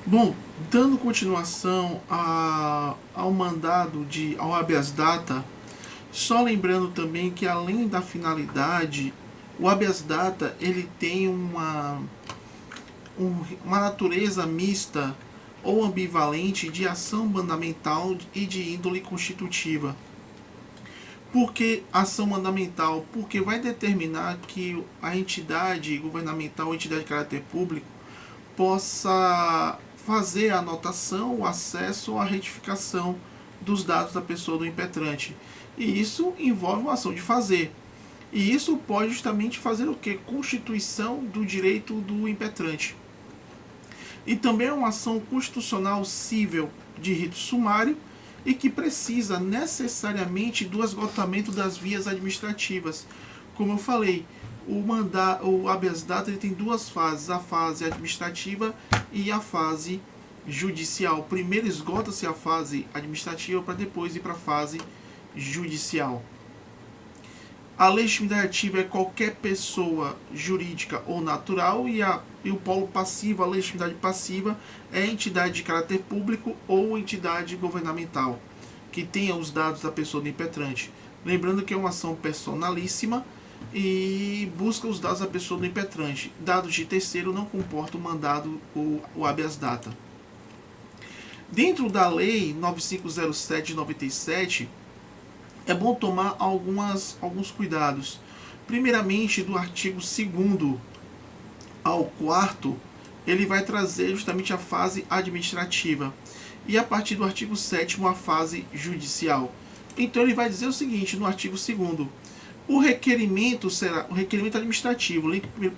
Bom, dando continuação ao mandado ao habeas data, só lembrando também que além da finalidade, o habeas data ele tem uma natureza mista ou ambivalente de ação mandamental e de índole constitutiva. Por que ação mandamental? Porque vai determinar que a entidade governamental ou entidade de caráter público possa fazer a anotação, o acesso ou a retificação dos dados da pessoa do impetrante. E isso envolve uma ação de fazer. E isso pode justamente fazer o que? Constituição do direito do impetrante. E também é uma ação constitucional cível de rito sumário e que precisa necessariamente do esgotamento das vias administrativas. Como eu falei, o habeas data ele tem duas fases, a fase administrativa e a fase judicial. Primeiro esgota-se a fase administrativa para depois ir para a fase judicial. A legitimidade ativa é qualquer pessoa jurídica ou natural e o polo passivo, a legitimidade passiva, é entidade de caráter público ou entidade governamental que tenha os dados da pessoa do impetrante. Lembrando que é uma ação personalíssima e busca os dados da pessoa do impetrante. Dados de terceiro não comporta o mandado o habeas data. Dentro da lei 9507 de 97, é bom tomar alguns cuidados. Primeiramente, do artigo 2º ao 4º, ele vai trazer justamente a fase administrativa. E a partir do artigo 7º, a fase judicial. Então ele vai dizer o seguinte, no artigo 2º, o requerimento será o requerimento administrativo.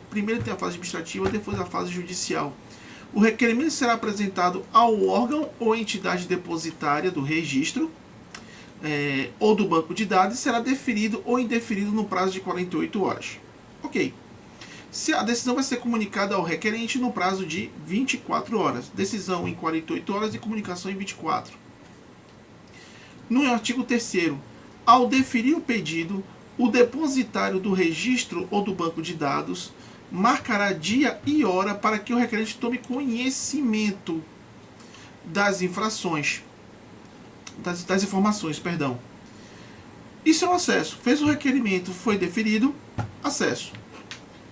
Primeiro tem a fase administrativa, depois a fase judicial. O requerimento será apresentado ao órgão ou entidade depositária do registro ou do banco de dados e será deferido ou indeferido no prazo de 48 horas. Ok. Se a decisão vai ser comunicada ao requerente no prazo de 24 horas. Decisão em 48 horas e comunicação em 24. No artigo 3º, ao deferir o pedido, o depositário do registro ou do banco de dados marcará dia e hora para que o requerente tome conhecimento das infrações, das informações, perdão. Isso é o acesso. Fez o requerimento, foi deferido, acesso.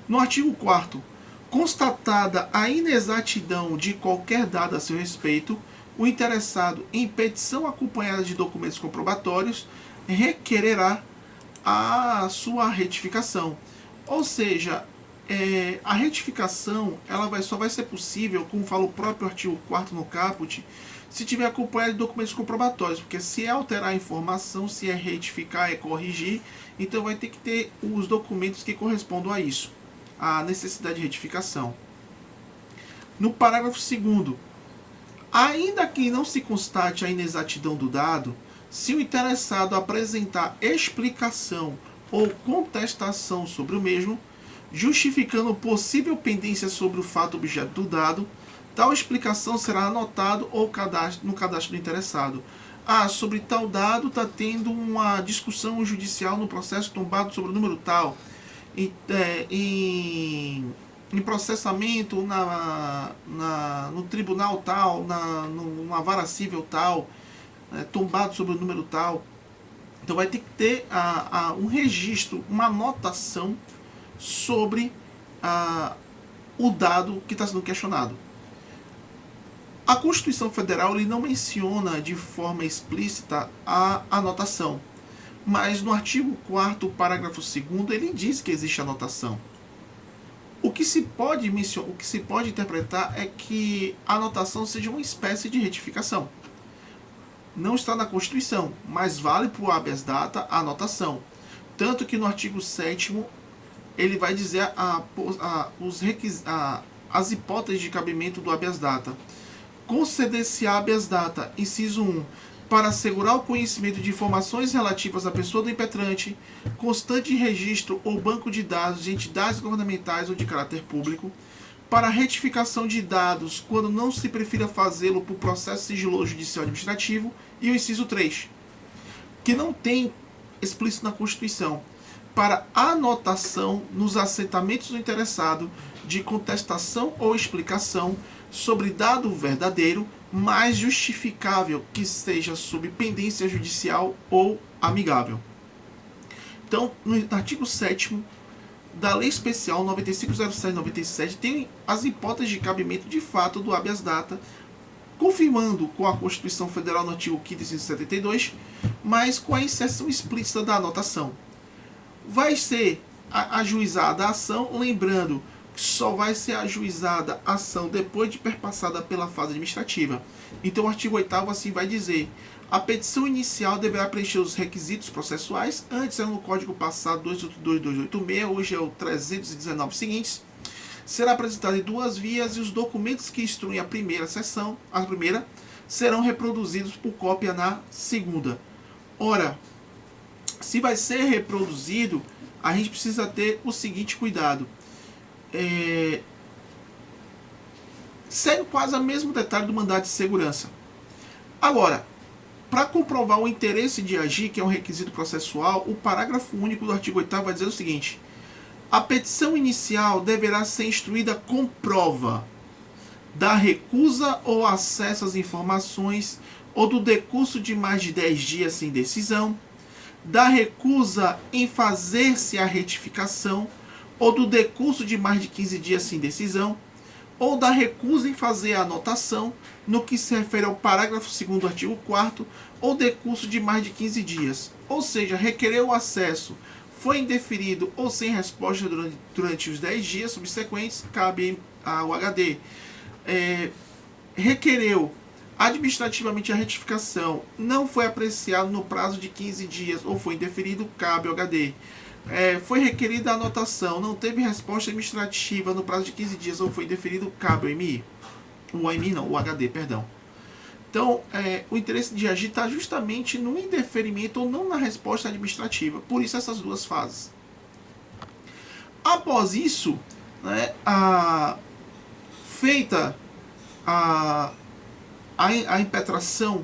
No artigo 4º, constatada a inexatidão de qualquer dado a seu respeito, o interessado, em petição acompanhada de documentos comprobatórios, requererá a sua retificação. Ou seja, a retificação só vai ser possível, como fala o próprio artigo 4º no caput, se tiver acompanhado de documentos comprobatórios, porque se é alterar a informação, se é retificar, é corrigir, então vai ter que ter os documentos que correspondam a isso, a necessidade de retificação. No parágrafo 2º, ainda que não se constate a inexatidão do dado, se o interessado apresentar explicação ou contestação sobre o mesmo, justificando possível pendência sobre o fato objeto do dado, tal explicação será anotada no cadastro do interessado. Sobre tal dado está tendo uma discussão judicial no processo tombado sobre o número tal. Em processamento no tribunal tal, numa vara civil tal, tombado sobre o número tal. Então vai ter que ter um registro, uma anotação sobre o dado que está sendo questionado. A Constituição Federal ele não menciona de forma explícita a anotação, mas no artigo 4º, parágrafo 2º, ele diz que existe anotação. O que se pode interpretar é que a anotação seja uma espécie de retificação. Não está na Constituição, mas vale para o habeas data a anotação. Tanto que no artigo 7º ele vai dizer as hipóteses de cabimento do habeas data. Conceder-se habeas data, inciso 1, para assegurar o conhecimento de informações relativas à pessoa do impetrante, constante registro ou banco de dados de entidades governamentais ou de caráter público, para retificação de dados quando não se prefira fazê-lo por processo sigiloso judicial administrativo, e o inciso 3, que não tem explícito na Constituição, para anotação nos assentamentos do interessado de contestação ou explicação sobre dado verdadeiro, mais justificável que esteja sob pendência judicial ou amigável. Então, no artigo 7º da Lei Especial 9507/97 tem as hipóteses de cabimento de fato do habeas data, confirmando com a Constituição Federal no artigo 5º e 172, mas com a inserção explícita da anotação. Vai ser ajuizada a ação, lembrando que só vai ser ajuizada a ação depois de perpassada pela fase administrativa. Então o artigo 8º assim vai dizer: a petição inicial deverá preencher os requisitos processuais. Antes era no Código passado 282/286, hoje é o 319 seguintes. Será apresentada em 2 vias e os documentos que instruem a primeira, serão reproduzidos por cópia na segunda. Ora, se vai ser reproduzido, a gente precisa ter o seguinte cuidado. Segue quase o mesmo detalhe do mandado de segurança. Agora, para comprovar o interesse de agir, que é um requisito processual, o parágrafo único do artigo 8º vai dizer o seguinte: a petição inicial deverá ser instruída com prova da recusa ou acesso às informações ou do decurso de mais de 10 dias sem decisão, da recusa em fazer-se a retificação ou do decurso de mais de 15 dias sem decisão, ou da recusa em fazer a anotação no que se refere ao parágrafo 2º do artigo 4º, ou decurso de mais de 15 dias. Ou seja, requerer o acesso, foi indeferido ou sem resposta durante os 10 dias subsequentes, cabe ao HD. Requereu administrativamente a retificação, não foi apreciado no prazo de 15 dias ou foi indeferido, cabe ao HD. Foi requerida a anotação, não teve resposta administrativa no prazo de 15 dias ou foi indeferido, cabe ao MI. O HD, perdão. Então, o interesse de agir está justamente no indeferimento ou não na resposta administrativa. Por isso, essas duas fases. Após isso, né, feita a impetração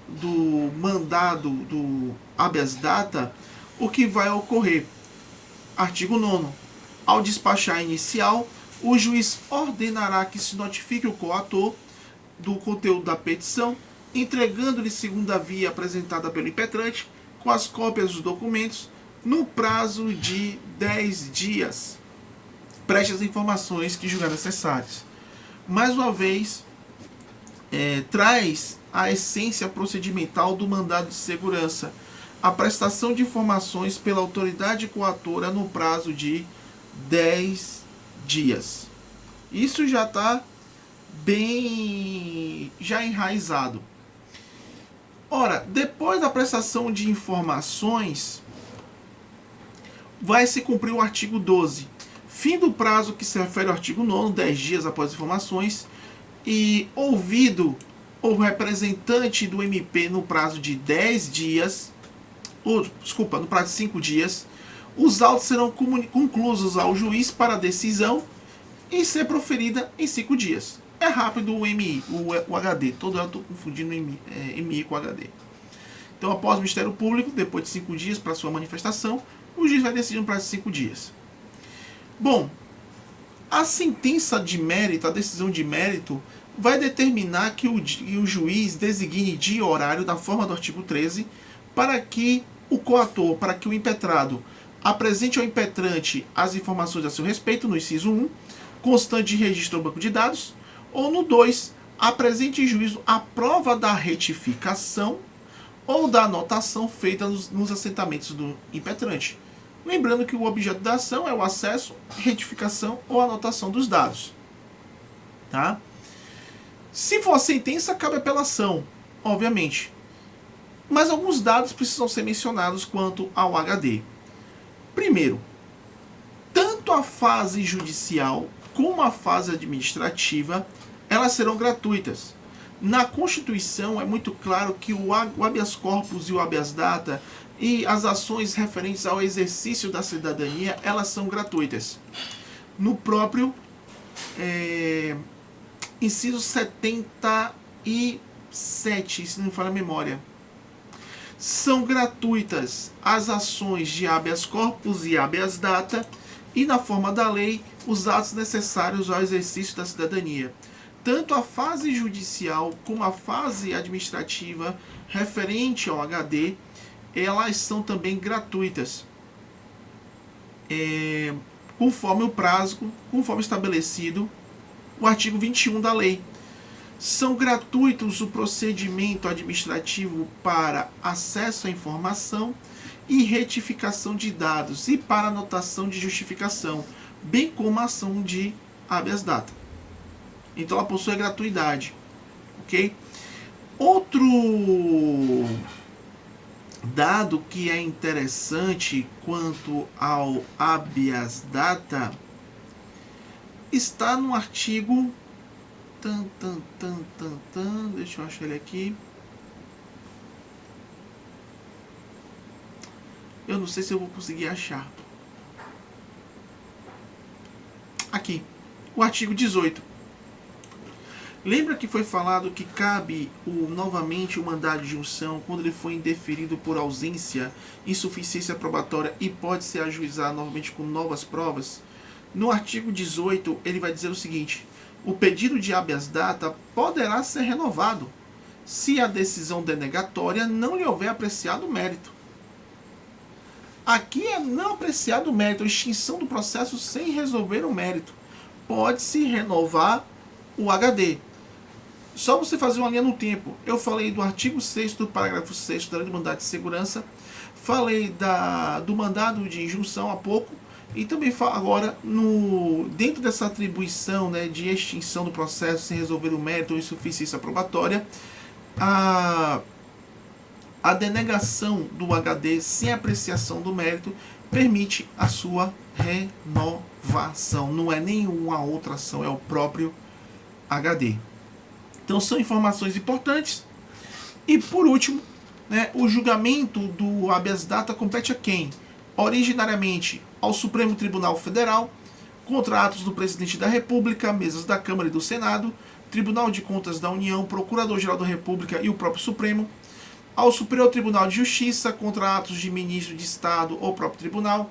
do mandado do habeas data, o que vai ocorrer? Artigo 9º. Ao despachar inicial, o juiz ordenará que se notifique o coator do conteúdo da petição, entregando-lhe segunda via apresentada pelo impetrante, com as cópias dos documentos, no prazo de 10 dias. Preste as informações que julgar necessárias. Mais uma vez, traz a essência procedimental do mandado de segurança: a prestação de informações pela autoridade coatora no prazo de 10 dias. Isso já está bem enraizado. Ora, depois da prestação de informações, vai se cumprir o artigo 12. Fim do prazo que se refere ao artigo 9º, 10 dias após as informações, e ouvido o representante do MP no prazo de 10 dias, no prazo de 5 dias, os autos serão conclusos ao juiz para decisão e ser proferida em 5 dias. É rápido o MI, o HD. Todo eu estou confundindo MI com HD. Então, após o Ministério Público, depois de 5 dias para sua manifestação, o juiz vai decidir no prazo de 5 dias. Bom, a sentença de mérito, a decisão de mérito, vai determinar que o juiz designe dia e horário da forma do artigo 13 para que o coator, para que o impetrado apresente ao impetrante as informações a seu respeito, no inciso 1, constante de registro ao banco de dados, ou no 2, apresente em juízo a prova da retificação ou da anotação feita nos assentamentos do impetrante. Lembrando que o objeto da ação é o acesso, retificação ou anotação dos dados. Tá? Se for a sentença, cabe apelação, obviamente. Mas alguns dados precisam ser mencionados quanto ao HD. Primeiro, tanto a fase judicial como a fase administrativa, elas serão gratuitas. Na Constituição é muito claro que o habeas corpus e o habeas data e as ações referentes ao exercício da cidadania, elas são gratuitas. No próprio inciso 77, se não me falha a memória, são gratuitas as ações de habeas corpus e habeas data e, na forma da lei, os atos necessários ao exercício da cidadania. tanto a fase judicial como a fase administrativa referente ao HD, elas são também gratuitas, conforme o prazo, conforme estabelecido o artigo 21 da lei. São gratuitos o procedimento administrativo para acesso à informação e retificação de dados e para anotação de justificação, bem como a ação de habeas data. Então ela possui a gratuidade, ok? Outro dado que é interessante quanto ao habeas data está no artigo deixa eu achar ele aqui. Eu não sei se eu vou conseguir achar. Aqui, o artigo 18. Lembra que foi falado que cabe novamente o mandado de junção quando ele foi indeferido por ausência, insuficiência probatória e pode ser ajuizado novamente com novas provas? No artigo 18, ele vai dizer o seguinte: o pedido de habeas data poderá ser renovado se a decisão denegatória não lhe houver apreciado o mérito. Aqui é não apreciado o mérito, a extinção do processo sem resolver o mérito. Pode-se renovar o HD. Só você fazer uma linha no tempo. Eu falei do artigo 6º, do parágrafo 6º da Lei do Mandado de Segurança, falei do mandado de injunção há pouco, e também falo agora, dentro dessa atribuição, né, de extinção do processo sem resolver o mérito ou insuficiência probatória, a denegação do HD sem apreciação do mérito permite a sua renovação. Não é nenhuma outra ação, é o próprio HD. Então são informações importantes. E por último, né, o julgamento do habeas data compete a quem? Originariamente ao Supremo Tribunal Federal, contra atos do Presidente da República, mesas da Câmara e do Senado, Tribunal de Contas da União, Procurador-Geral da República e o próprio Supremo, ao Superior Tribunal de Justiça, contra atos de ministro de Estado ou próprio tribunal,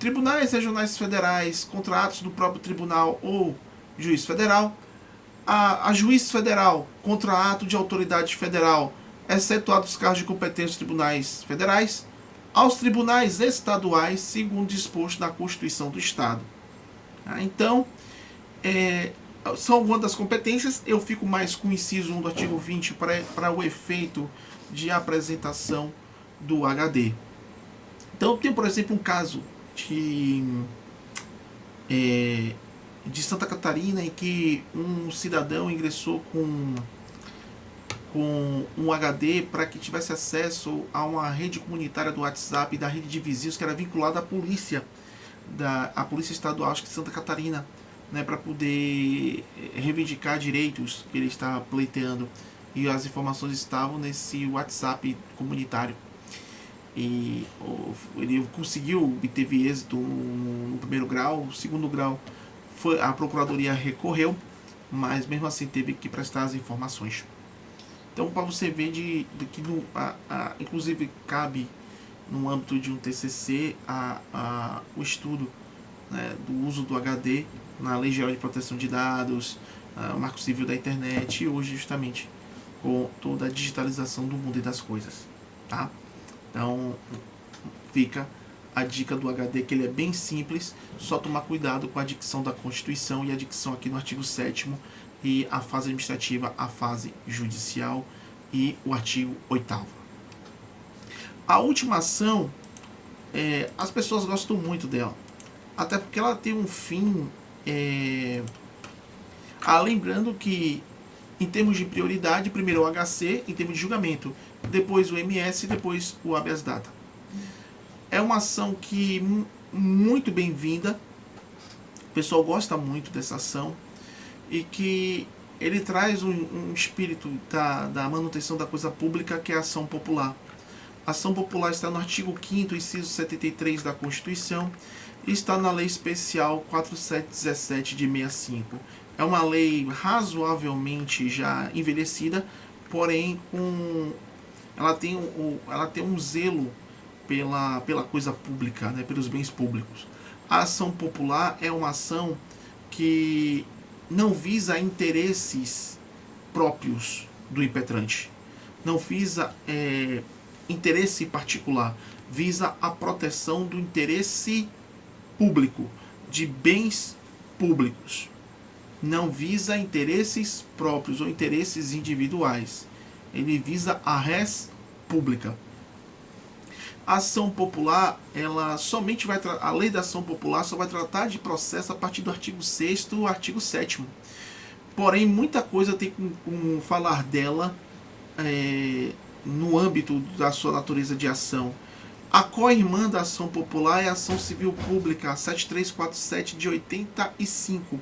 tribunais regionais federais, contra atos do próprio tribunal ou juiz federal, a juiz federal, contra ato de autoridade federal, excetuados os casos de competência dos tribunais federais, aos tribunais estaduais, segundo disposto na Constituição do Estado. Então, são algumas das competências. Eu fico mais com o inciso 1 do artigo 20 para o efeito de apresentação do HD. Então, tem, por exemplo, um caso de Santa Catarina em que um cidadão ingressou com um HD para que tivesse acesso a uma rede comunitária do WhatsApp da rede de vizinhos que era vinculada à polícia, a polícia estadual, acho que de Santa Catarina, né, para poder reivindicar direitos que ele está pleiteando. E as informações estavam nesse WhatsApp comunitário. E ele conseguiu, obteve êxito no primeiro grau. No segundo grau, a Procuradoria recorreu, mas mesmo assim teve que prestar as informações. Então, para você ver que inclusive cabe no âmbito de um TCC o estudo, né, do uso do HD na Lei Geral de Proteção de Dados, o Marco Civil da Internet e hoje justamente com toda a digitalização do mundo e das coisas, tá? Então fica a dica do HD, que ele é bem simples, só tomar cuidado com a dicção da Constituição e a dicção aqui no artigo 7º e a fase administrativa, a fase judicial e o artigo 8º. A última ação, as pessoas gostam muito dela, até porque ela tem um fim, lembrando que em termos de prioridade, primeiro o HC, em termos de julgamento, depois o MS e depois o habeas data. É uma ação que muito bem-vinda, o pessoal gosta muito dessa ação, e que ele traz um espírito da manutenção da coisa pública, que é a ação popular. A ação popular está no artigo 5º, inciso 73 da Constituição, e está na Lei Especial 4717 de 65. É uma lei razoavelmente já envelhecida, porém ela tem um zelo pela coisa pública, né, pelos bens públicos. A ação popular é uma ação que não visa interesses próprios do impetrante, não visa interesse particular, visa a proteção do interesse público, de bens públicos. Não visa interesses próprios ou interesses individuais. Ele visa a res pública. A ação popular, ela somente vai a lei da ação popular só vai tratar de processo a partir do artigo 6º e artigo 7º. Porém, muita coisa tem como falar dela no âmbito da sua natureza de ação. A co-irmã da ação popular é a ação civil pública 7347 de 85,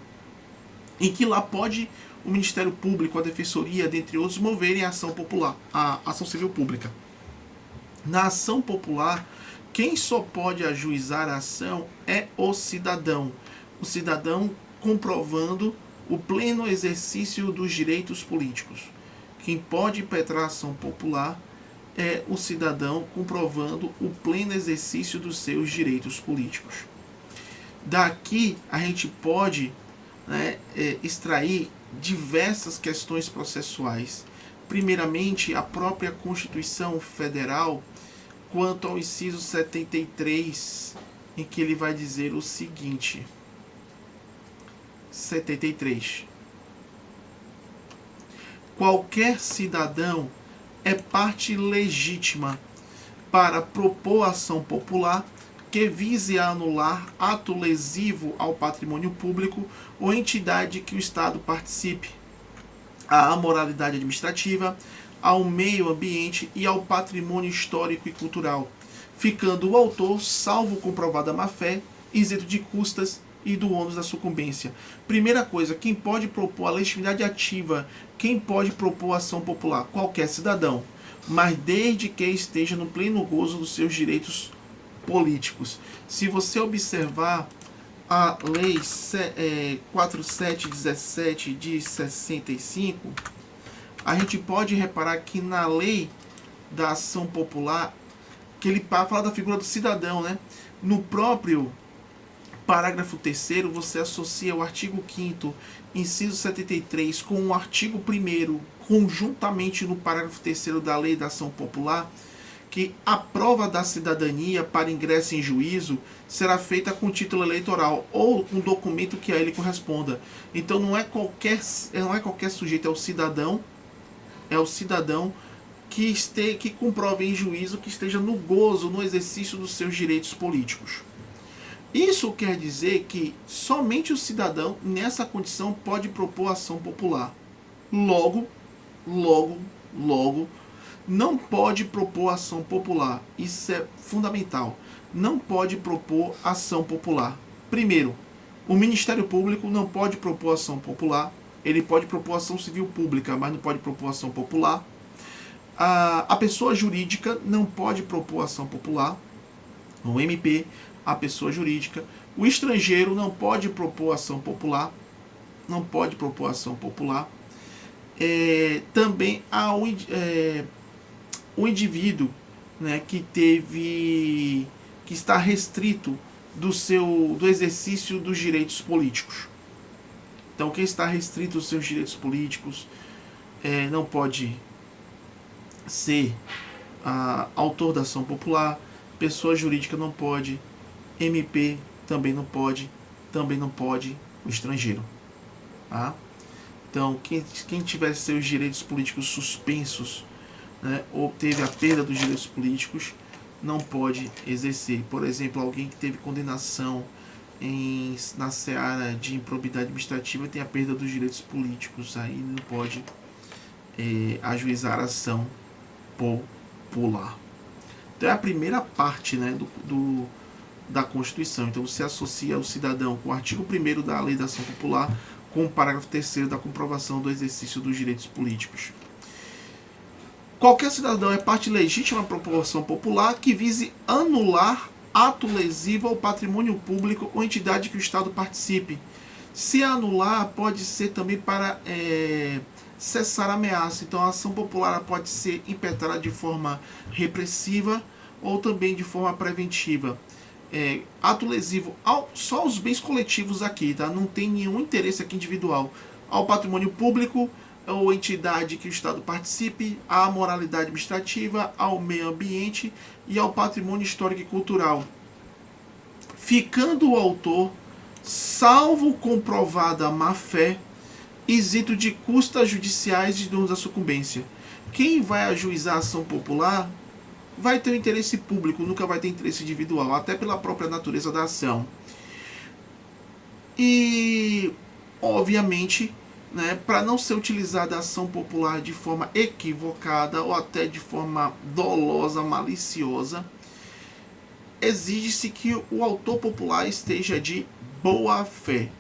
em que lá pode o Ministério Público, a Defensoria, dentre outros, moverem a ação popular, a ação civil pública. Na ação popular, quem só pode ajuizar a ação é o cidadão comprovando o pleno exercício dos direitos políticos. Quem pode impetrar a ação popular é o cidadão comprovando o pleno exercício dos seus direitos políticos. Daqui a gente pode extrair diversas questões processuais. Primeiramente, a própria Constituição Federal, quanto ao inciso 73, em que ele vai dizer o seguinte: 73. Qualquer cidadão é parte legítima para propor ação popular que vise a anular ato lesivo ao patrimônio público ou entidade que o Estado participe, à moralidade administrativa, ao meio ambiente e ao patrimônio histórico e cultural, ficando o autor, salvo comprovada má-fé, isento de custas e do ônus da sucumbência. Primeira coisa, quem pode propor a legitimidade ativa, quem pode propor a ação popular? Qualquer cidadão, mas desde que esteja no pleno gozo dos seus direitos políticos. Se você observar a Lei 4717 de 65, a gente pode reparar que na Lei da Ação Popular, que ele fala da figura do cidadão, né? No próprio parágrafo 3º, você associa o artigo 5º, inciso 73, com o artigo 1º, conjuntamente no parágrafo 3º da Lei da Ação Popular, que a prova da cidadania para ingresso em juízo será feita com título eleitoral ou um documento que a ele corresponda. Então não é qualquer sujeito, é o cidadão que comprove em juízo que esteja no gozo, no exercício dos seus direitos políticos. Isso quer dizer que somente o cidadão, nessa condição, pode propor ação popular. Logo, não pode propor ação popular. Isso é fundamental. Não pode propor ação popular. Primeiro, o Ministério Público não pode propor ação popular. Ele pode propor ação civil pública, mas não pode propor ação popular. A pessoa jurídica não pode propor ação popular. O MP, a pessoa jurídica. O estrangeiro não pode propor ação popular. Não pode propor ação popular. Também há o indivíduo, né, que está restrito do exercício dos direitos políticos. Então, quem está restrito dos seus direitos políticos não pode ser autor da ação popular, pessoa jurídica não pode, MP também não pode o estrangeiro. Tá? Então, quem tiver seus direitos políticos suspensos, né, ou teve a perda dos direitos políticos, não pode exercer. Por exemplo, alguém que teve condenação na seara de improbidade administrativa tem a perda dos direitos políticos, aí não pode ajuizar a ação popular. Então é a primeira parte, né, da Constituição. Então você associa o cidadão com o artigo 1º da Lei da Ação Popular com o parágrafo 3º da comprovação do exercício dos direitos políticos. Qualquer cidadão é parte legítima da proporção popular que vise anular ato lesivo ao patrimônio público ou entidade que o Estado participe. Se anular, pode ser também para cessar a ameaça. Então a ação popular pode ser impetrada de forma repressiva ou também de forma preventiva. ato lesivo só aos bens coletivos aqui, tá? Não tem nenhum interesse aqui individual. Ao patrimônio público ou entidade que o Estado participe, à moralidade administrativa, ao meio ambiente e ao patrimônio histórico e cultural. Ficando o autor, salvo comprovada má-fé, isento de custas judiciais e danos da sucumbência. Quem vai ajuizar a ação popular vai ter um interesse público, nunca vai ter interesse individual, até pela própria natureza da ação. E, obviamente, né, para não ser utilizada a ação popular de forma equivocada ou até de forma dolosa, maliciosa, exige-se que o autor popular esteja de boa fé.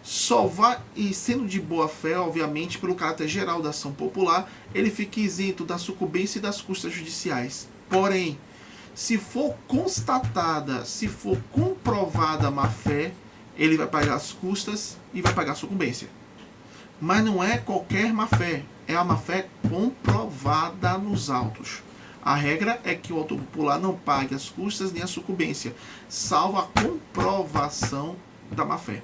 Só vai, e sendo de boa fé, obviamente, pelo caráter geral da ação popular, ele fica isento da sucumbência e das custas judiciais. Porém, se for constatada, se for comprovada a má-fé, ele vai pagar as custas e vai pagar a sucumbência. Mas não é qualquer má-fé, é a má-fé comprovada nos autos. A regra é que o autor popular não pague as custas nem a sucumbência, salvo a comprovação da má-fé.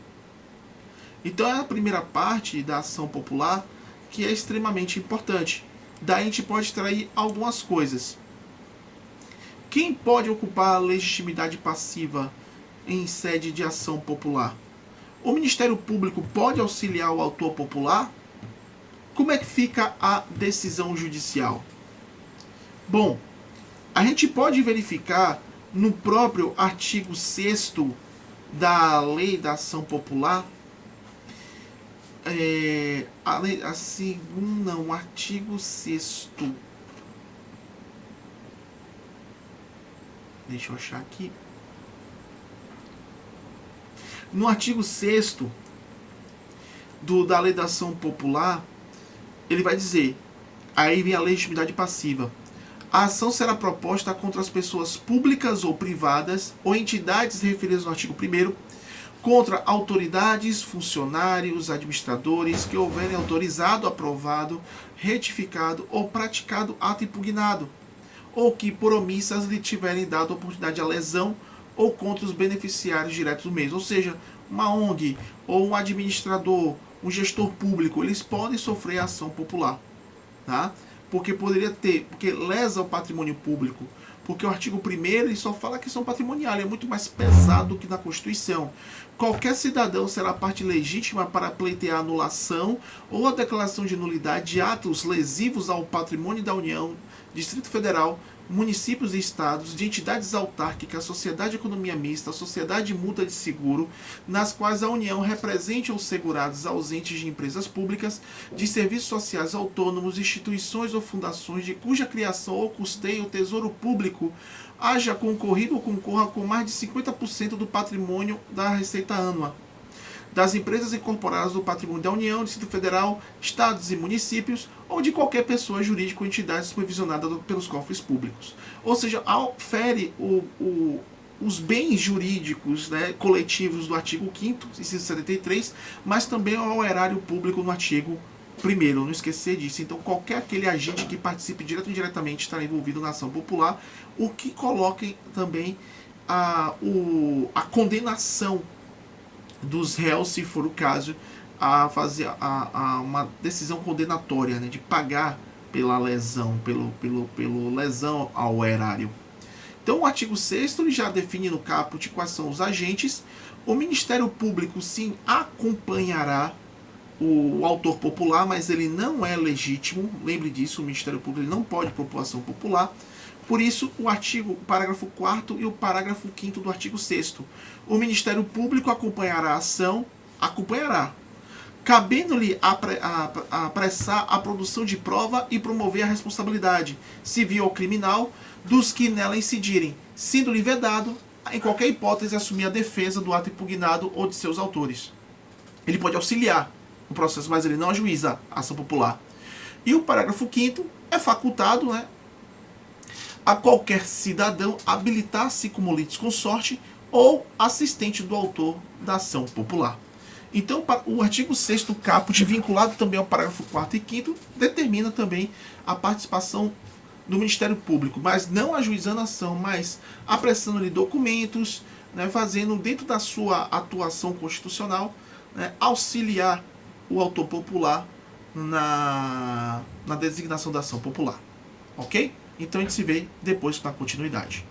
Então é a primeira parte da ação popular que é extremamente importante. Daí a gente pode extrair algumas coisas. Quem pode ocupar a legitimidade passiva em sede de ação popular? O Ministério Público pode auxiliar o autor popular? Como é que fica a decisão judicial? Bom, a gente pode verificar no próprio artigo 6º da Lei da Ação Popular, o artigo 6º. Deixa eu achar aqui. No artigo 6º da Lei da Ação Popular, ele vai dizer, aí vem a legitimidade passiva. A ação será proposta contra as pessoas públicas ou privadas ou entidades referidas no artigo 1º, contra autoridades, funcionários, administradores que houverem autorizado, aprovado, retificado ou praticado ato impugnado, ou que por omissas lhe tiverem dado oportunidade à lesão ou contra os beneficiários diretos do mesmo. Ou seja, uma ONG ou um administrador, um gestor público, eles podem sofrer ação popular, tá? Porque lesa o patrimônio público. Porque o artigo 1º ele só fala que questão patrimonial, é muito mais pesado que na Constituição. Qualquer cidadão será parte legítima para pleitear a anulação ou a declaração de nulidade de atos lesivos ao patrimônio da União, Distrito Federal, municípios e estados, de entidades autárquicas, sociedade de economia mista, sociedade de multa de seguro, nas quais a União represente os segurados ausentes de empresas públicas, de serviços sociais autônomos, instituições ou fundações de cuja criação ou custeio o Tesouro Público haja concorrido ou concorra com mais de 50% do patrimônio da receita ânua, das empresas incorporadas do patrimônio da União, Distrito Federal, estados e municípios, ou de qualquer pessoa jurídica ou entidade supervisionada pelos cofres públicos. Ou seja, fere os bens jurídicos, né, coletivos do artigo 5º, inciso 73, mas também ao erário público no artigo 1º, não esquecer disso. Então, qualquer aquele agente que participe direto ou indiretamente estará envolvido na ação popular, o que coloque também a condenação dos réus, se for o caso, a fazer uma decisão condenatória, né, de pagar pela lesão, pelo lesão ao erário. Então o artigo 6º ele já define no caput quais são os agentes. O Ministério Público sim acompanhará o autor popular, mas ele não é legítimo. Lembre disso, o Ministério Público ele não pode propor ação popular. Por isso, o parágrafo 4º e o parágrafo 5º do artigo 6º. O Ministério Público acompanhará a ação, cabendo-lhe apressar a produção de prova e promover a responsabilidade, civil ou criminal, dos que nela incidirem, sendo-lhe vedado, em qualquer hipótese, assumir a defesa do ato impugnado ou de seus autores. Ele pode auxiliar no processo, mas ele não ajuiza a ação popular. E o parágrafo 5º é facultado, né, a qualquer cidadão habilitar-se como litisconsorte ou assistente do autor da ação popular. Então, o artigo 6º caput, vinculado também ao parágrafo 4º e 5º, determina também a participação do Ministério Público, mas não ajuizando a ação, mas apressando-lhe documentos, né, fazendo dentro da sua atuação constitucional, né, auxiliar o autor popular na designação da ação popular. Ok? Então a gente se vê depois na continuidade.